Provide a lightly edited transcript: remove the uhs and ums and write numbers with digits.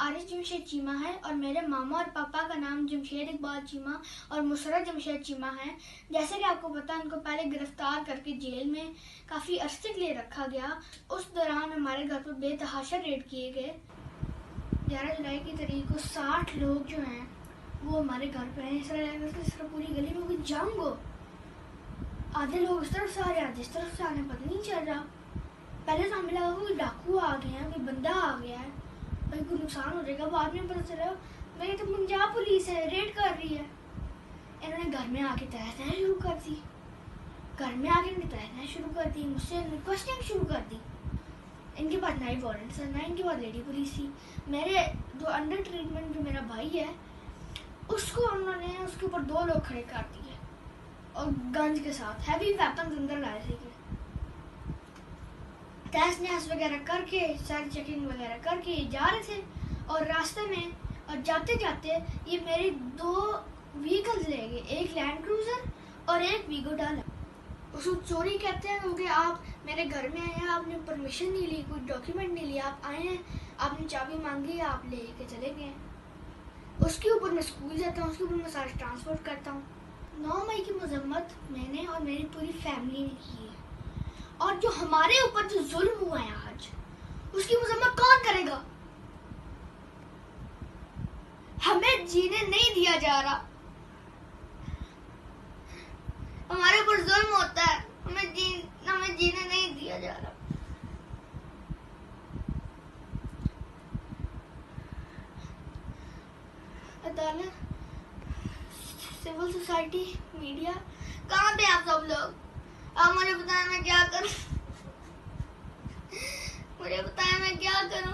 आरिफ जमशेद चीमा है और मेरे मामा और पापा का नाम जमशेद इकबाल चीमा और मुसरत जमशेद चीमा है। जैसे कि आपको पता, उनको पहले गिरफ्तार करके जेल में काफ़ी अरसे के लिए रखा गया। उस दौरान हमारे घर पर बेतहाशा रेड किए गए। 11 जुलाई की तारीख को 60 लोग जो हैं वो हमारे घर पर हैं। इस तरह पूरी गली में कोई जंग हो, आधे लोग इस तरफ से आ रहे हैं, जिस तरफ से आने पता नहीं चल रहा। पहले तो हमें लगा कोई डाकू आ गया है, कोई बंदा आ गया है, भाई कोई नुकसान हो जाएगा। बाद में पता चला भाई तो पंजाब पुलिस है, रेड कर रही है। इन्होंने घर में आके तहस शुरू कर दी, घर में आके तहस शुरू कर दी, मुझसे क्वेश्चनिंग शुरू कर दी। इनके पास ना ही वारंट था, ना इनके पास लेडी पुलिस थी। मेरे जो अंडर ट्रीटमेंट जो मेरा भाई है उसको उन्होंने उसके ऊपर 2 लोग खड़े कर दिए और गन्स के साथ हैवी वेपन्स अंदर लाए थे। तहस नहस वगैरह करके सारी चेकिंग वगैरह करके जा रहे थे और रास्ते में और जाते जाते ये मेरे 2 व्हीकल्स ले गए, एक लैंड क्रूजर और एक वीगो डाला। उसको चोरी कहते हैं क्योंकि आप मेरे घर में आए हैं, आपने परमिशन नहीं ली, कोई डॉक्यूमेंट नहीं लिया, आप आए हैं, आपने चाबी मांगी, आप ले के चले गए। उसके ऊपर मैं स्कूल जाता हूँ, उसके ऊपर मैं सारा ट्रांसपोर्ट करता हूँ। 9 मई की मजम्मत मैंने और मेरी पूरी फैमिली ने की है। और जो हमारे ऊपर जो जुल्म हुआ है आज, उसकी मजम्मत कौन करेगा? हमें जीने नहीं दिया जा रहा, हमारे ऊपर जुल्म होता है, हमें जीने नहीं दिया जा रहा। अदालत, सिविल सोसाइटी, मीडिया, कहाँ पे आप सब लोग? आप मुझे बताएं मैं क्या करूं? मुझे बताएं मैं क्या करूं?